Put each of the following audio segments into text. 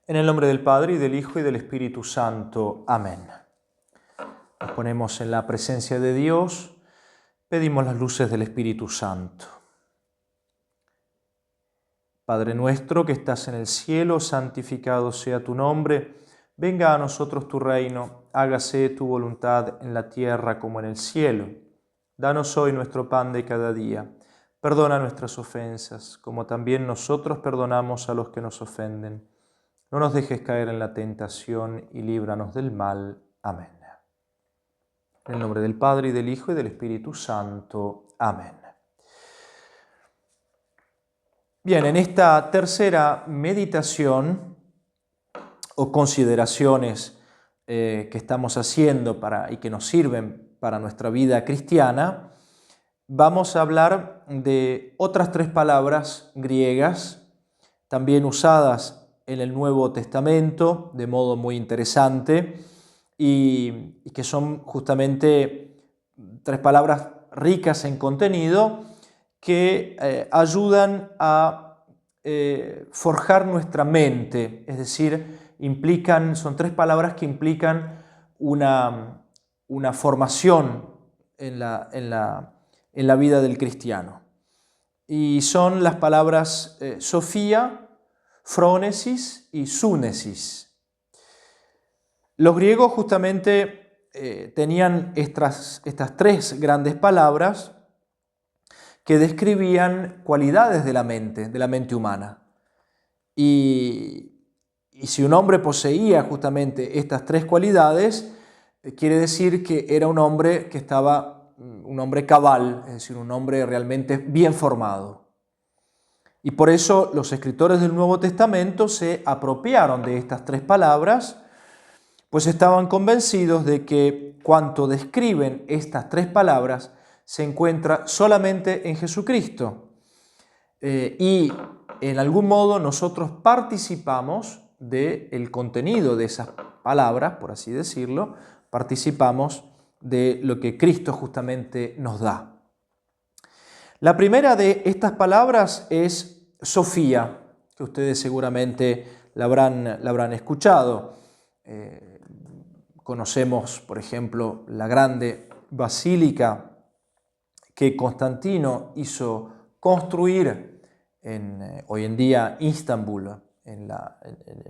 En el nombre del Padre, y del Hijo, y del Espíritu Santo. Amén. Nos ponemos en la presencia de Dios, pedimos las luces del Espíritu Santo. Padre nuestro que estás en el cielo, santificado sea tu nombre. Venga a nosotros tu reino, hágase tu voluntad en la tierra como en el cielo. Danos hoy nuestro pan de cada día. Perdona nuestras ofensas, como también nosotros perdonamos a los que nos ofenden. No nos dejes caer en la tentación y líbranos del mal. Amén. En el nombre del Padre, y del Hijo, y del Espíritu Santo. Amén. Bien, en esta tercera meditación o consideraciones que estamos haciendo y que nos sirven para nuestra vida cristiana, vamos a hablar de otras tres palabras griegas, también usadas en el Nuevo Testamento de modo muy interesante y que son justamente tres palabras ricas en contenido que ayudan a forjar nuestra mente, es decir, son tres palabras que implican una formación en la vida del cristiano. Y son las palabras sofía, frónesis y súnesis. Los griegos justamente tenían estas tres grandes palabras que describían cualidades de la mente humana. Y si un hombre poseía justamente estas tres cualidades, quiere decir que era un hombre un hombre cabal, es decir, un hombre realmente bien formado. Y por eso los escritores del Nuevo Testamento se apropiaron de estas tres palabras, pues estaban convencidos de que cuanto describen estas tres palabras se encuentra solamente en Jesucristo. Y en algún modo nosotros participamos del contenido de esas palabras, por así decirlo, participamos de lo que Cristo justamente nos da. La primera de estas palabras es Sofía, que ustedes seguramente la habrán escuchado. Conocemos, por ejemplo, la grande basílica que Constantino hizo construir hoy en día Istambul, en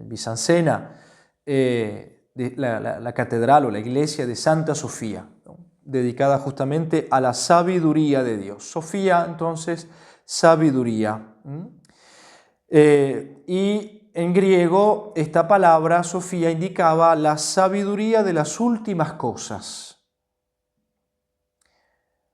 Bizancena, la catedral o la iglesia de Santa Sofía, ¿no?, dedicada justamente a la sabiduría de Dios. Sofía, entonces, sabiduría. Y en griego esta palabra, Sofía, indicaba la sabiduría de las últimas cosas.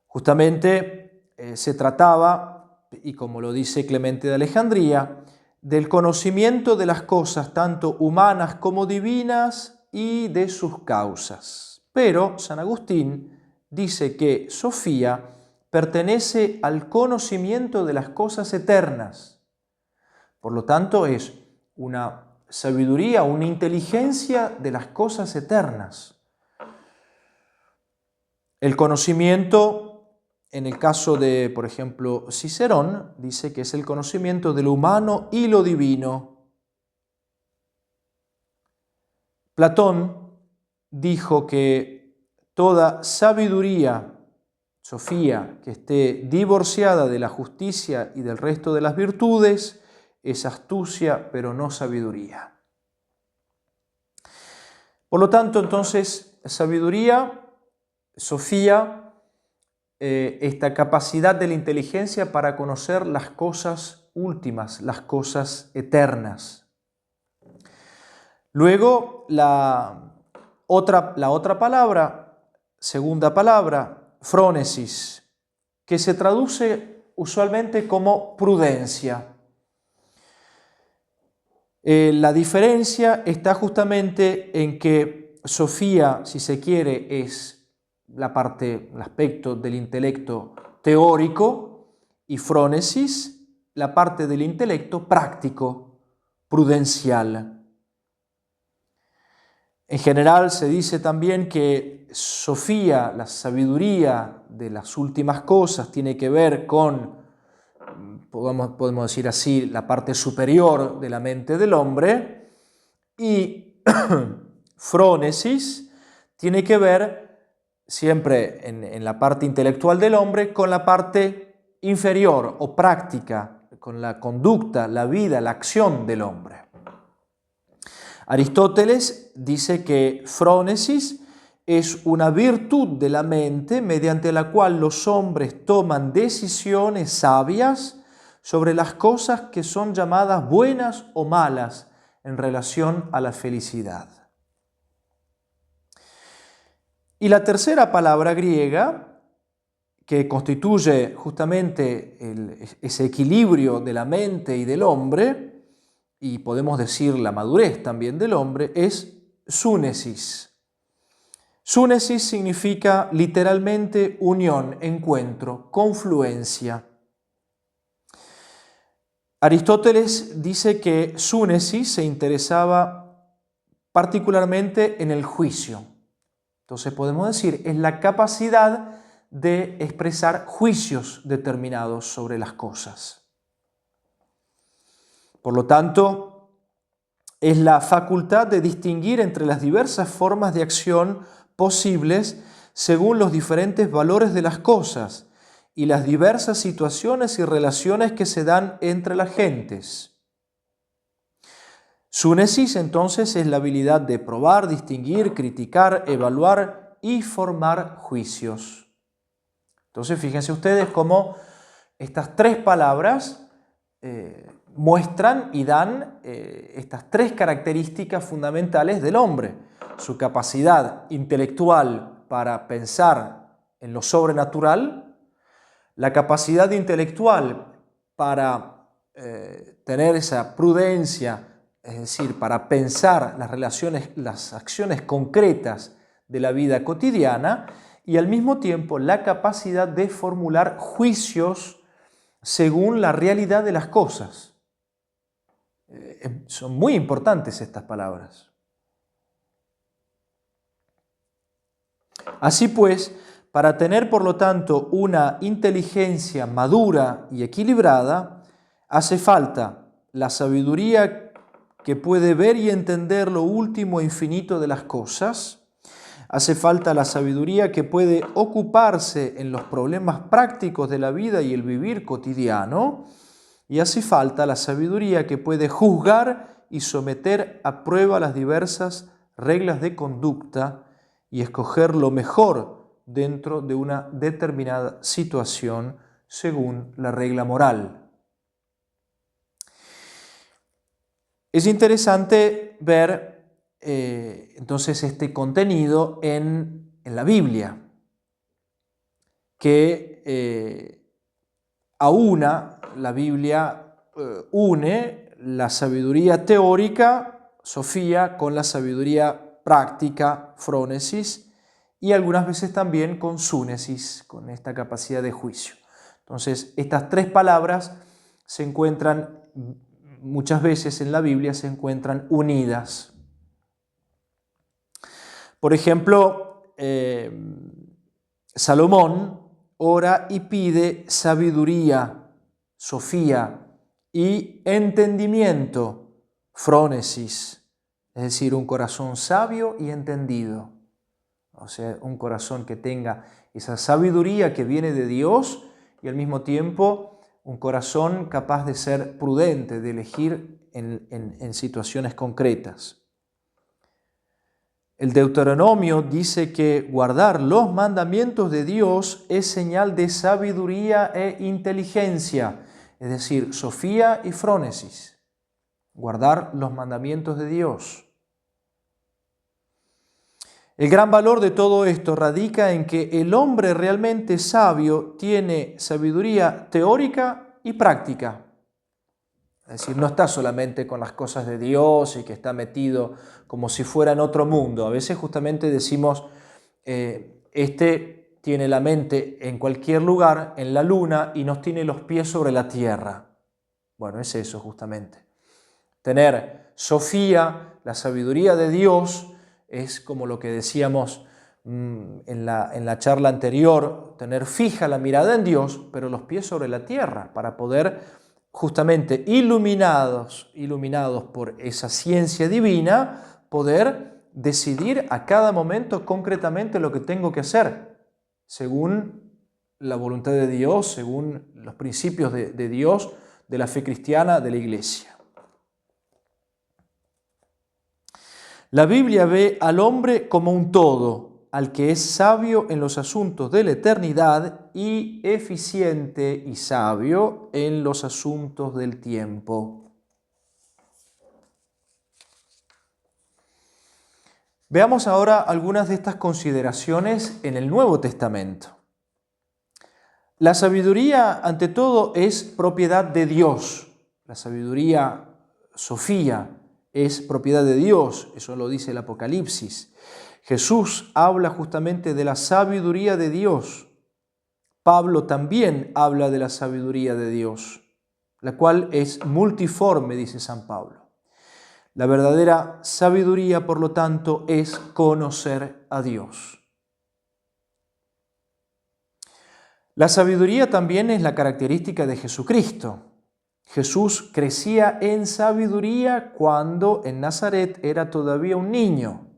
Justamente se trataba, y como lo dice Clemente de Alejandría, del conocimiento de las cosas tanto humanas como divinas y de sus causas. Pero San Agustín dice que Sofía pertenece al conocimiento de las cosas eternas. Por lo tanto, es una sabiduría, una inteligencia de las cosas eternas. El conocimiento, en el caso de, por ejemplo, Cicerón, dice que es el conocimiento de lo humano y lo divino. Platón dijo que toda sabiduría, Sofía, que esté divorciada de la justicia y del resto de las virtudes, es astucia, pero no sabiduría. Por lo tanto, entonces, sabiduría, Sofía, esta capacidad de la inteligencia para conocer las cosas últimas, las cosas eternas. Luego, la otra palabra, segunda palabra, frónesis, que se traduce usualmente como prudencia. La diferencia está justamente en que Sofía, si se quiere, es el aspecto del intelecto teórico, y frónesis, la parte del intelecto práctico, prudencial. En general se dice también que Sofía, la sabiduría de las últimas cosas, tiene que ver con, podemos decir así, la parte superior de la mente del hombre, Y frónesis tiene que ver siempre en la parte intelectual del hombre con la parte inferior o práctica, con la conducta, la vida, la acción del hombre. Aristóteles dice que frónesis es una virtud de la mente mediante la cual los hombres toman decisiones sabias sobre las cosas que son llamadas buenas o malas en relación a la felicidad. Y la tercera palabra griega, que constituye justamente ese equilibrio de la mente y del hombre, y podemos decir la madurez también del hombre, es súnesis. Súnesis significa literalmente unión, encuentro, confluencia. Aristóteles dice que súnesis se interesaba particularmente en el juicio. Entonces podemos decir, es la capacidad de expresar juicios determinados sobre las cosas. Por lo tanto, es la facultad de distinguir entre las diversas formas de acción posibles según los diferentes valores de las cosas y las diversas situaciones y relaciones que se dan entre las gentes. Súnesis, entonces, es la habilidad de probar, distinguir, criticar, evaluar y formar juicios. Entonces, fíjense ustedes cómo estas tres palabras muestran y dan estas tres características fundamentales del hombre: su capacidad intelectual para pensar en lo sobrenatural, la capacidad intelectual para tener esa prudencia, es decir, para pensar las relaciones, las acciones concretas de la vida cotidiana, y al mismo tiempo la capacidad de formular juicios según la realidad de las cosas. Son muy importantes estas palabras. Así pues, para tener por lo tanto una inteligencia madura y equilibrada, hace falta la sabiduría que puede ver y entender lo último e infinito de las cosas. Hace falta la sabiduría que puede ocuparse en los problemas prácticos de la vida y el vivir cotidiano. Y hace falta la sabiduría que puede juzgar y someter a prueba las diversas reglas de conducta y escoger lo mejor dentro de una determinada situación según la regla moral. Es interesante ver entonces este contenido en la Biblia, que aúna, la Biblia une la sabiduría teórica, Sofía, con la sabiduría práctica, frónesis, y algunas veces también con súnesis, con esta capacidad de juicio. Entonces, estas tres palabras se encuentran, muchas veces en la Biblia se encuentran unidas. Por ejemplo, Salomón ora y pide sabiduría, Sofía, y entendimiento, frónesis, es decir, un corazón sabio y entendido. O sea, un corazón que tenga esa sabiduría que viene de Dios y al mismo tiempo un corazón capaz de ser prudente, de elegir en situaciones concretas. El Deuteronomio dice que guardar los mandamientos de Dios es señal de sabiduría e inteligencia, es decir, Sofía y frónesis. Guardar los mandamientos de Dios. El gran valor de todo esto radica en que el hombre realmente sabio tiene sabiduría teórica y práctica. Es decir, no está solamente con las cosas de Dios y que está metido como si fuera en otro mundo. A veces justamente decimos, este tiene la mente en cualquier lugar, en la luna, y nos tiene los pies sobre la tierra. Bueno, es eso justamente. Tener Sofía, la sabiduría de Dios, es como lo que decíamos en la charla anterior, tener fija la mirada en Dios, pero los pies sobre la tierra, para poder justamente iluminados por esa ciencia divina, poder decidir a cada momento concretamente lo que tengo que hacer, según la voluntad de Dios, según los principios de Dios, de la fe cristiana, de la Iglesia. La Biblia ve al hombre como un todo, al que es sabio en los asuntos de la eternidad y eficiente y sabio en los asuntos del tiempo. Veamos ahora algunas de estas consideraciones en el Nuevo Testamento. La sabiduría, ante todo, es propiedad de Dios. La sabiduría, Sofía, es propiedad de Dios. Eso lo dice el Apocalipsis. Jesús habla justamente de la sabiduría de Dios. Pablo también habla de la sabiduría de Dios, la cual es multiforme, dice San Pablo. La verdadera sabiduría, por lo tanto, es conocer a Dios. La sabiduría también es la característica de Jesucristo. Jesús crecía en sabiduría cuando en Nazaret era todavía un niño.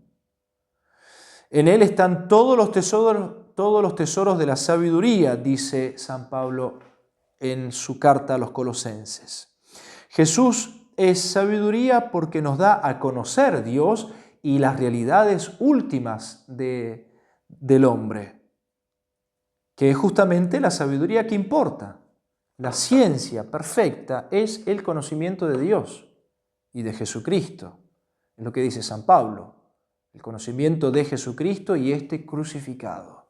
En él están todos los tesoros de la sabiduría, dice San Pablo en su carta a los Colosenses. Jesús es sabiduría porque nos da a conocer Dios y las realidades últimas del hombre, que es justamente la sabiduría que importa. La ciencia perfecta es el conocimiento de Dios y de Jesucristo. Es lo que dice San Pablo. El conocimiento de Jesucristo y este crucificado.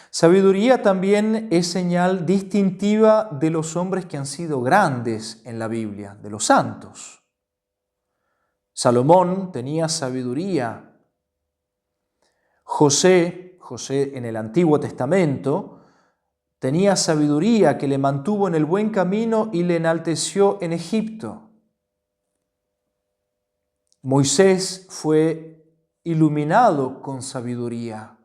Sabiduría también es señal distintiva de los hombres que han sido grandes en la Biblia, de los santos. Salomón tenía sabiduría. José en el Antiguo Testamento tenía sabiduría que le mantuvo en el buen camino y le enalteció en Egipto. Moisés fue iluminado con sabiduría.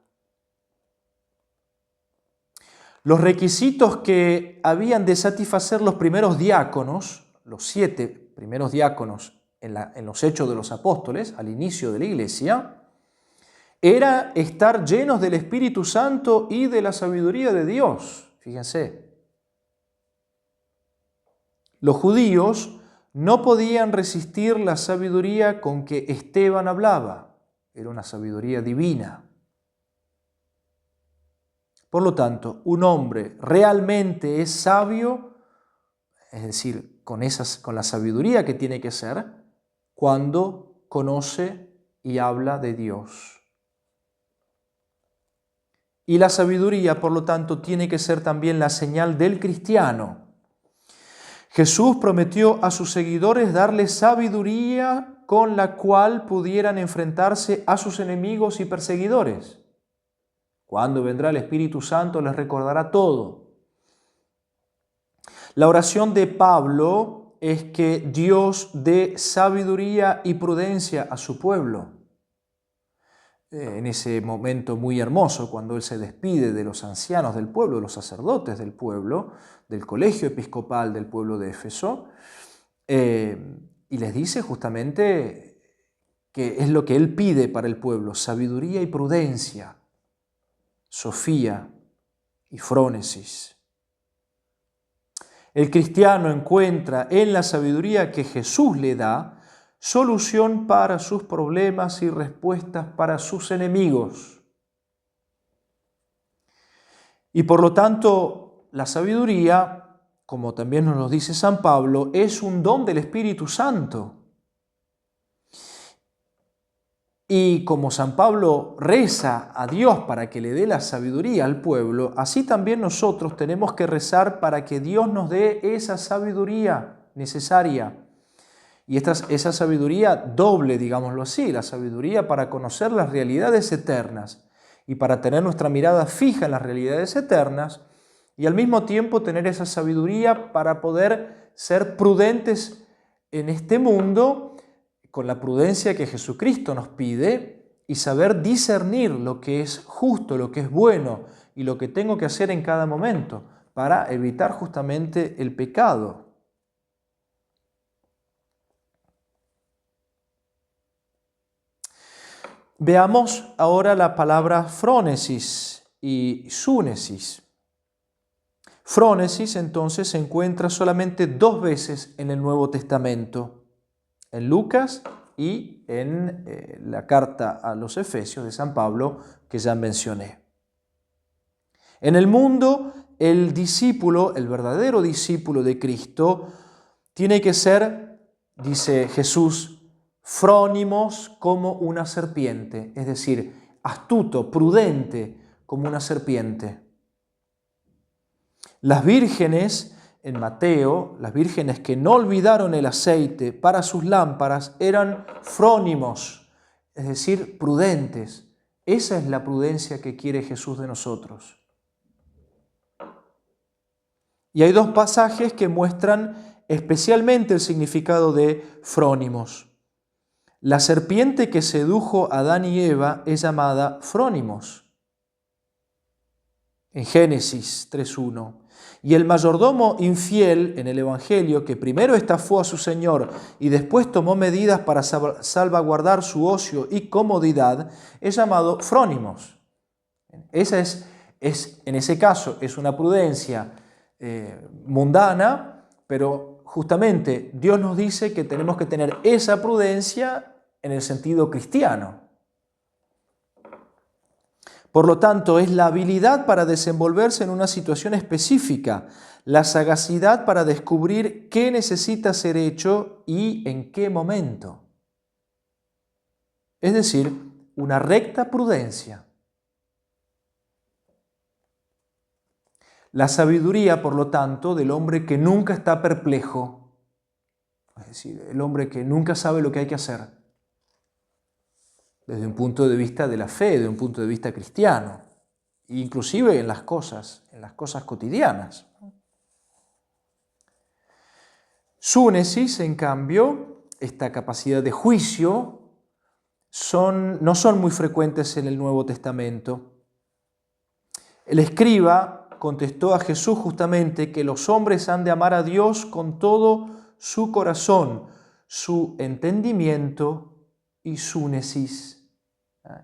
Los requisitos que habían de satisfacer los primeros diáconos, los 7 primeros diáconos en los Hechos de los Apóstoles, al inicio de la Iglesia, era estar llenos del Espíritu Santo y de la sabiduría de Dios. Fíjense. Los judíos no podían resistir la sabiduría con que Esteban hablaba. Era una sabiduría divina. Por lo tanto, un hombre realmente es sabio, es decir, con la sabiduría que tiene que ser, cuando conoce y habla de Dios. Y la sabiduría, por lo tanto, tiene que ser también la señal del cristiano. Jesús prometió a sus seguidores darles sabiduría con la cual pudieran enfrentarse a sus enemigos y perseguidores. Cuando vendrá el Espíritu Santo les recordará todo. La oración de Pablo es que Dios dé sabiduría y prudencia a su pueblo. En ese momento muy hermoso, cuando él se despide de los ancianos del pueblo, de los sacerdotes del pueblo, del colegio episcopal del pueblo de Éfeso, y les dice justamente que es lo que él pide para el pueblo: sabiduría y prudencia, sofía y frónesis. El cristiano encuentra en la sabiduría que Jesús le da solución para sus problemas y respuestas para sus enemigos. Y por lo tanto, la sabiduría, como también nos lo dice San Pablo, es un don del Espíritu Santo. Y como San Pablo reza a Dios para que le dé la sabiduría al pueblo, así también nosotros tenemos que rezar para que Dios nos dé esa sabiduría necesaria. Y esa sabiduría doble, digámoslo así, la sabiduría para conocer las realidades eternas y para tener nuestra mirada fija en las realidades eternas, y al mismo tiempo tener esa sabiduría para poder ser prudentes en este mundo con la prudencia que Jesucristo nos pide y saber discernir lo que es justo, lo que es bueno y lo que tengo que hacer en cada momento para evitar justamente el pecado. Veamos ahora la palabra frónesis y súnesis. Frónesis entonces se encuentra solamente 2 veces en el Nuevo Testamento, en Lucas y en la carta a los Efesios de San Pablo que ya mencioné. En el mundo, el discípulo, el verdadero discípulo de Cristo, tiene que ser, dice Jesús, frónimos como una serpiente, es decir, astuto, prudente como una serpiente. Las vírgenes, en Mateo, las vírgenes que no olvidaron el aceite para sus lámparas eran frónimos, es decir, prudentes. Esa es la prudencia que quiere Jesús de nosotros. Y hay 2 pasajes que muestran especialmente el significado de frónimos. La serpiente que sedujo a Adán y Eva es llamada frónimos, en Génesis 3:1. Y el mayordomo infiel en el Evangelio, que primero estafó a su Señor y después tomó medidas para salvaguardar su ocio y comodidad, es llamado frónimos. Esa en ese caso es una prudencia mundana, pero justamente Dios nos dice que tenemos que tener esa prudencia en el sentido cristiano. Por lo tanto, es la habilidad para desenvolverse en una situación específica, la sagacidad para descubrir qué necesita ser hecho y en qué momento. Es decir, una recta prudencia. La sabiduría, por lo tanto, del hombre que nunca está perplejo, es decir, el hombre que nunca sabe lo que hay que hacer, desde un punto de vista de la fe, desde un punto de vista cristiano, inclusive en las cosas cotidianas. Súnesis, en cambio, esta capacidad de juicio, no son muy frecuentes en el Nuevo Testamento. El escriba contestó a Jesús justamente que los hombres han de amar a Dios con todo su corazón, su entendimiento y súnesis,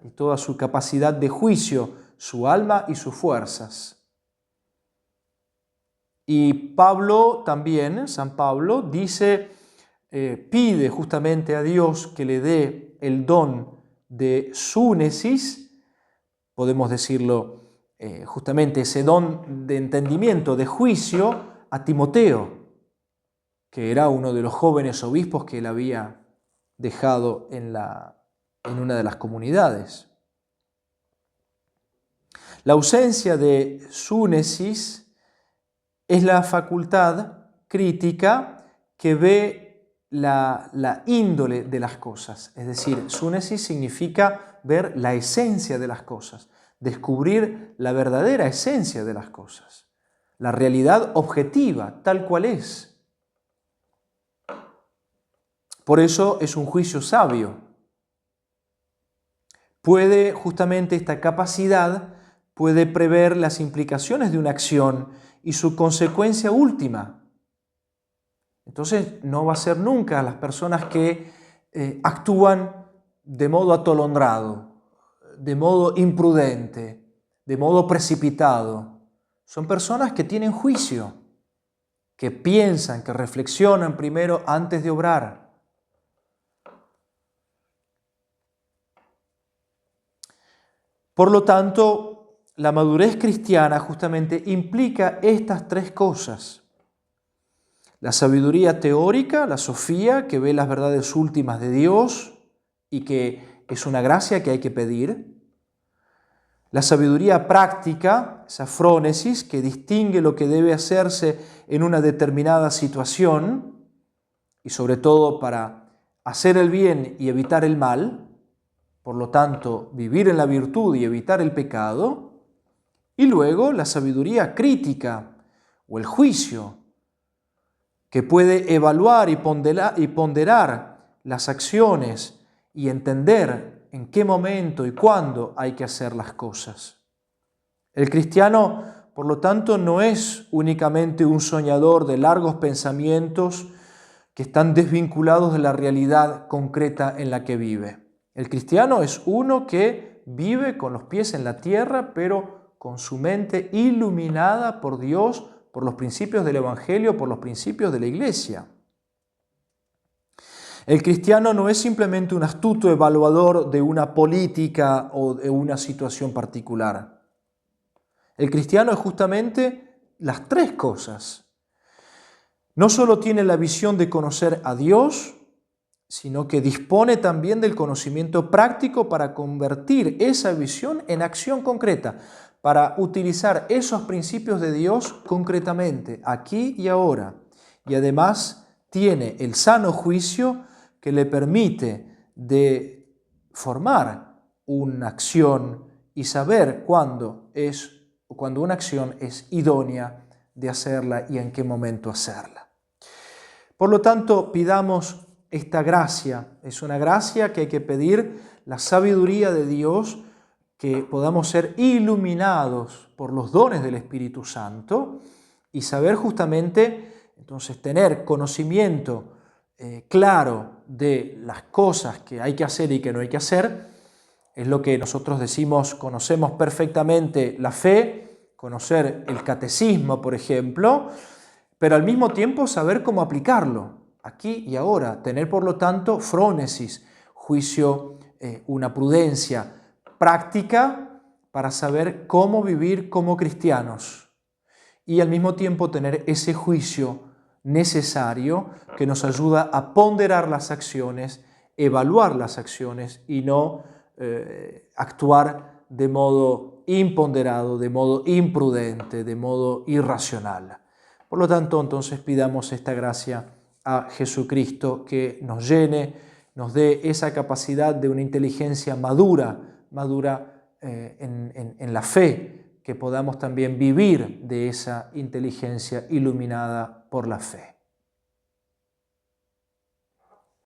y toda su capacidad de juicio, su alma y sus fuerzas. Y Pablo también, San Pablo, dice, pide justamente a Dios que le dé el don de súnesis, podemos decirlo justamente ese don de entendimiento, de juicio, a Timoteo, que era uno de los jóvenes obispos que él había dejado en una de las comunidades. La ausencia de súnesis es la facultad crítica que ve la índole de las cosas. Es decir, súnesis significa ver la esencia de las cosas, descubrir la verdadera esencia de las cosas, la realidad objetiva, tal cual es. Por eso es un juicio sabio. Justamente esta capacidad puede prever las implicaciones de una acción y su consecuencia última. Entonces no va a ser nunca las personas que actúan de modo atolondrado, de modo imprudente, de modo precipitado. Son personas que tienen juicio, que piensan, que reflexionan primero antes de obrar. Por lo tanto, la madurez cristiana justamente implica estas 3 cosas. La sabiduría teórica, la sofía, que ve las verdades últimas de Dios y que es una gracia que hay que pedir. La sabiduría práctica, esa frónesis, que distingue lo que debe hacerse en una determinada situación y sobre todo para hacer el bien y evitar el mal. Por lo tanto, vivir en la virtud y evitar el pecado. Y luego la sabiduría crítica o el juicio, que puede evaluar y ponderar las acciones y entender en qué momento y cuándo hay que hacer las cosas. El cristiano por lo tanto, no es únicamente un soñador de largos pensamientos que están desvinculados de la realidad concreta en la que vive. El cristiano es uno que vive con los pies en la tierra, pero con su mente iluminada por Dios, por los principios del Evangelio, por los principios de la Iglesia. El cristiano no es simplemente un astuto evaluador de una política o de una situación particular. El cristiano es justamente las tres cosas. No solo tiene la visión de conocer a Dios, sino que dispone también del conocimiento práctico para convertir esa visión en acción concreta, para utilizar esos principios de Dios concretamente, aquí y ahora. Y además tiene el sano juicio que le permite de formar una acción y saber cuándo una acción es idónea de hacerla y en qué momento hacerla. Por lo tanto, pidamos esta gracia. Es una gracia que hay que pedir, la sabiduría de Dios, que podamos ser iluminados por los dones del Espíritu Santo y saber justamente, entonces, tener conocimiento claro de las cosas que hay que hacer y que no hay que hacer. Es lo que nosotros decimos, conocemos perfectamente la fe, conocer el catecismo, por ejemplo, pero al mismo tiempo saber cómo aplicarlo aquí y ahora, tener por lo tanto frónesis, juicio, una prudencia práctica para saber cómo vivir como cristianos y al mismo tiempo tener ese juicio necesario que nos ayuda a ponderar las acciones, evaluar las acciones y no actuar de modo imponderado, de modo imprudente, de modo irracional. Por lo tanto, entonces pidamos esta gracia a Jesucristo que nos llene, nos dé esa capacidad de una inteligencia madura en la fe, que podamos también vivir de esa inteligencia iluminada por la fe.